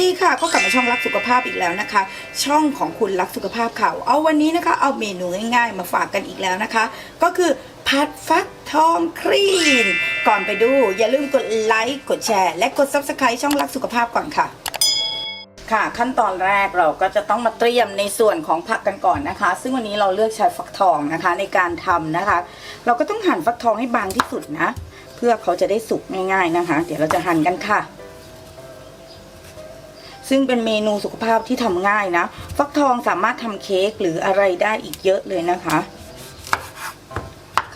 ดีค่ะก็กลับมาช่องรักสุขภาพอีกแล้วนะคะช่องของคุณรักสุขภาพค่ะเอาวันนี้นะคะเอาเมนูง่ายๆมาฝากกันอีกแล้วนะคะก็คือผัดฟักทองครีนก่อนไปดูอย่าลืมกดไลค์กดแชร์และกด Subscribe ช่องรักสุขภาพก่อนค่ะค่ะขั้นตอนแรกเราก็จะต้องมาเตรียมในส่วนของผักกันก่อนนะคะซึ่งวันนี้เราเลือกใช้ฟักทองนะคะในการทำนะคะเราก็ต้องหั่นฟักทองให้บางที่สุดนะเพื่อเขาจะได้สุกง่ายๆนะคะเดี๋ยวเราจะหั่นกันค่ะซึ่งเป็นเมนูสุขภาพที่ทำง่ายนะฟักทองสามารถทำเค้กหรืออะไรได้อีกเยอะเลยนะคะ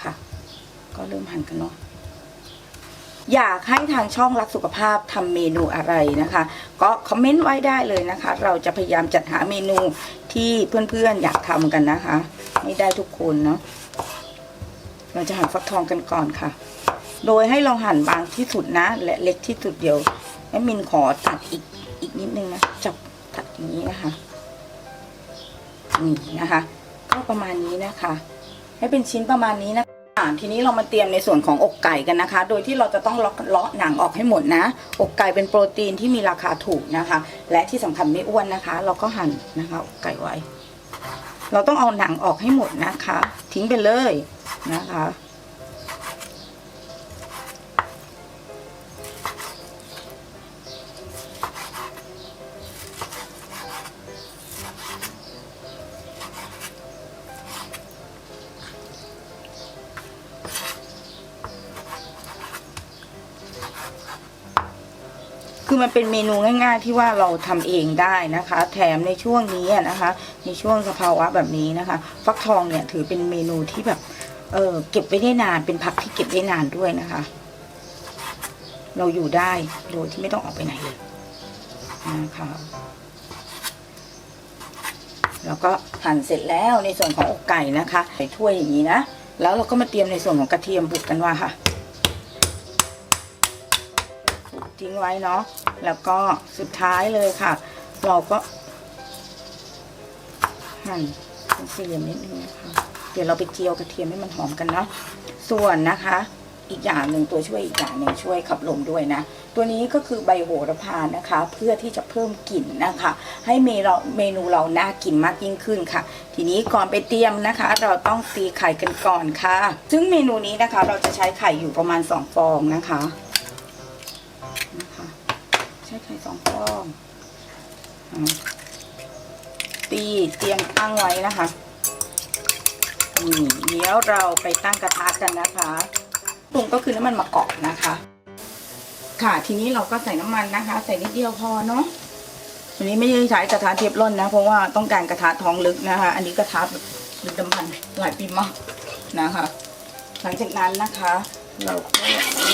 ค่ะก็เริ่มหั่นกันเนาะอยากให้ทางช่องรักสุขภาพทำเมนูอะไรนะคะก็คอมเมนต์ไว้ได้เลยนะคะเราจะพยายามจัดหาเมนูที่เพื่อนๆอยากทำกันนะคะไม่ได้ทุกคนเนาะเราจะหั่นฟักทองกันก่อนค่ะโดยให้เราหั่นบางที่สุดนะและเล็กที่สุดเดียวแม่มินขอตัดอีกนิดนึงนะจับตัดอย่างนี้นะคะนี่นะคะก็ประมาณนี้นะคะให้เป็นชิ้นประมาณนี้นะคะทีนี้เรามาเตรียมในส่วนของอกไก่กันนะคะโดยที่เราจะต้องเลาะหนังออกให้หมดนะอกไก่เป็นโปรตีนที่มีราคาถูกนะคะและที่สำคัญไม่อ้วนนะคะเราก็หั่นนะคะอกไก่ไว้เราต้องเอาหนังออกให้หมดนะคะทิ้งไปเลยนะคะคือมันเป็นเมนูง่ายๆที่ว่าเราทำเองได้นะคะแถมในช่วงนี้นะคะในช่วงสภาวะแบบนี้นะคะฟักทองเนี่ยถือเป็นเมนูที่แบบเก็บไว้ได้นานเป็นผักที่เก็บได้นานด้วยนะคะเราอยู่ได้โดยที่ไม่ต้องออกไปไหนเลยนะคะแล้วก็หั่นเสร็จแล้วในส่วนของอกไก่นะคะใส่ถ้วยอย่างนี้นะแล้วเราก็มาเตรียมในส่วนของกระเทียมบุกกันว่าค่ะทิ้งไว้เนาะแล้วก็สุดท้ายเลยค่ะเราก็หั่นเป็นสี่เหลี่ยมนิดนึงนะคะเดี๋ยวเราไปเจียวกระเทียมให้มันหอมกันเนาะส่วนนะคะอีกอย่างหนึ่งตัวช่วยอีกอย่างหนึ่งช่วยขับลมด้วยนะตัวนี้ก็คือใบโหระพานะคะเพื่อที่จะเพิ่มกลิ่นนะคะให้เมนูเราน่ากินมากยิ่งขึ้นค่ะทีนี้ก่อนไปเตรียมนะคะเราต้องตีไข่กันก่อนค่ะซึ่งเมนูนี้นะคะเราจะใช้ไข่อยู่ประมาณ2ฟองนะคะใช้ไข่2 ฟองเตรียมตั้งไว้นะคะเดี๋ยวเราไปตั้งกระทะกันนะคะปรุงก็คือน้ำมันมะกอกนะคะค่ะทีนี้เราก็ใส่น้ำมันนะคะใส่นิดเดียวพอเนาะวันนี้ไม่ได้ใช้กระทะเทฟลอนนะเพราะว่าต้องการกระทะท้องลึกนะคะอันนี้กระทะแบบดึกดำบรรพ์หลายปีมากนะคะหลังจากนั้นนะคะเราก็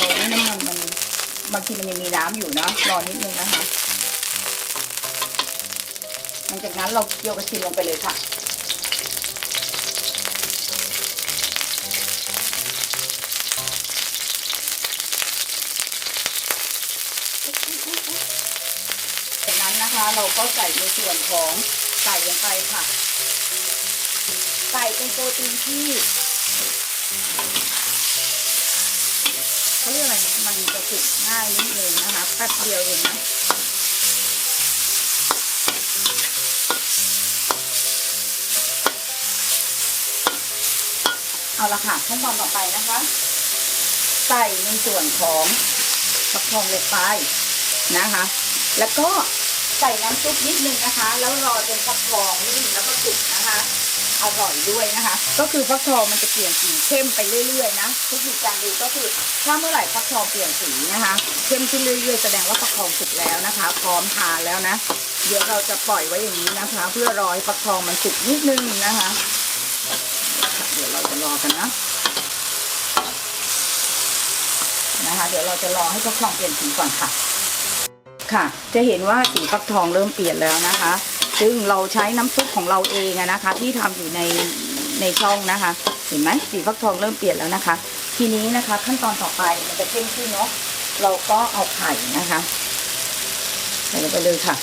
รอให้น้ำมันมันบางทีมันยังมีน้ำอยู่นะรอนิดนึงนะคะหลังจากนั้นเราเจียวกระเทียมลงไปเลยค่ะจากนั้นนะคะเราก็ใส่ในส่วนของไก่ลงไปค่ะไก่เป็นโปรตีนที่เขาเรียกอะไรนะมันจะสุกง่ายนิดนึงนะคะแป๊บเดียวเองนะเอาละค่ะขั้นตอนต่อไปนะคะใส่ในส่วนของฟักทองลงไปนะคะแล้วก็ใส่น้ำซุปนิดนึงนะคะแล้วรอจนฟักทองนิ่มแล้วก็สุกนะคะอร่อยด้วยนะคะก็คือฟักทองมันจะเปลี่ยนสีเข้มไปเรื่อยๆนะเทคนิคการดูก็คือถ้าเมื่อไหร่ฟักทองเปลี่ยนสีนะคะเข้มขึ้นเรื่อยๆแสดงว่าฟักทองสุกแล้วนะคะพร้อมทานแล้วนะเดี๋ยวเราจะปล่อยไว้อย่างนี้นะคะเพื่อรอให้ฟักทองมันสุกนิดนึงนะคะเดี๋ยวเราจะรอกันนะเดี๋ยวเราจะรอให้ฟักทองเปลี่ยนสีก่อนค่ะค่ะจะเห็นว่าสีฟักทองเริ่มเปลี่ยนแล้วนะคะซึ่งเราใช้น้ำซุปของเราเองนะคะที่ทำอยู่ในช่องนะคะเห็นไหมสีฟักทองเริ่มเปลี่ยนแล้วนะคะทีนี้นะคะขั้นตอนต่อไปมันจะเข้มขึ้นเนาะเราก็เอาไข่นะคะใส่ลงไปเลยค่ะ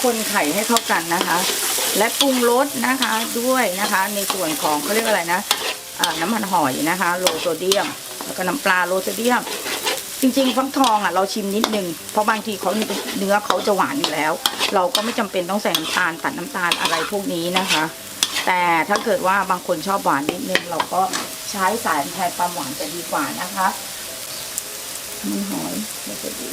คนไข่ให้เข้ากันนะคะและปรุงรสนะคะด้วยนะคะในส่วนของเขาเรียกอะไรนะน้ำมันหอยนะคะโลโซเดียมแล้วก็น้ำปลาโลโซเดียม จริงๆฟักทองอ่ะเราชิมนิดนึงเพราะบางทีเขาเนื้อเขาจะหวานอยู่แล้ว เราก็ไม่จำเป็นต้องใส่น้ำตาลตัดน้ำตาลอะไรพวกนี้นะคะ แต่ถ้าเกิดว่าบางคนชอบหวานนิดนึงเราก็ใช้สารแทนความหวานจะดีกว่านะคะมันหอยเราจะดี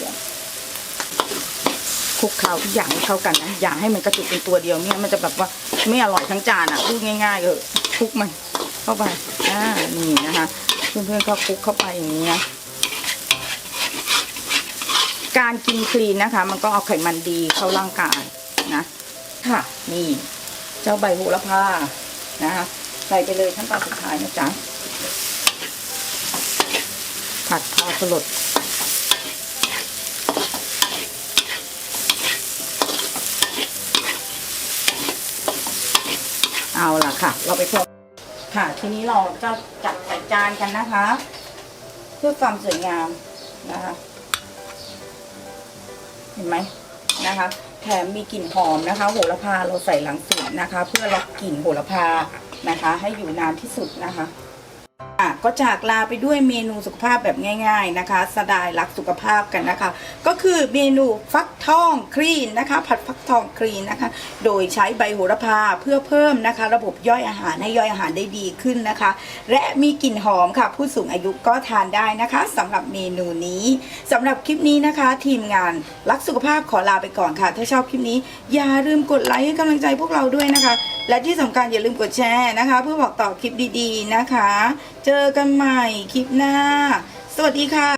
คลุกเคล้าทุกอย่างให้เข้ากันนะอย่าให้มันกระจุกเป็นตัวเดียวเนี่ยมันจะแบบว่าไม่อร่อยทั้งจานอ่ะพูดง่ายๆคลุกมันเข้าไปนี่นะคะเพื่อนๆก็คลุกเข้าไปอย่างนี้นะการกินคลีนนะคะมันก็เอาไขมันดีเข้าร่างกายนะค่ะนี่เจ้าใบโหระพานะคะใส่ไปเลยขั้นตอนสุดท้ายนะจ๊ะผัดพอสลดเอาล่ะค่ะเราไปพบค่ะทีนี้เราจะจัดใส่จานกันนะคะเพื่อความสวยงามนะคะเห็นไหมนะคะแถมมีกลิ่นหอมนะคะโหระพาเราใส่หลังสุดนะคะเพื่อล็อกกลิ่นโหระพานะคะให้อยู่นานที่สุดนะคะก็จากลาไปด้วยเมนูสุขภาพแบบง่ายๆนะคะสไตล์รักสุขภาพกันนะคะก็คือเมนูฟักทองคลีนนะคะผัดฟักทองคลีนนะคะโดยใช้ใบโหระพาเพื่อเพิ่มนะคะระบบย่อยอาหารให้ย่อยอาหารได้ดีขึ้นนะคะและมีกลิ่นหอมค่ะผู้สูงอายุก็ทานได้นะคะสำหรับเมนูนี้สำหรับคลิปนี้นะคะทีมงานรักสุขภาพขอลาไปก่อนค่ะถ้าชอบคลิปนี้อย่าลืมกดไลค์ให้กำลังใจพวกเราด้วยนะคะและที่สำคัญอย่าลืมกดแชร์นะคะเพื่อบอกต่อคลิปดีๆนะคะเจอกันใหม่คลิปหน้าสวัสดีค่ะ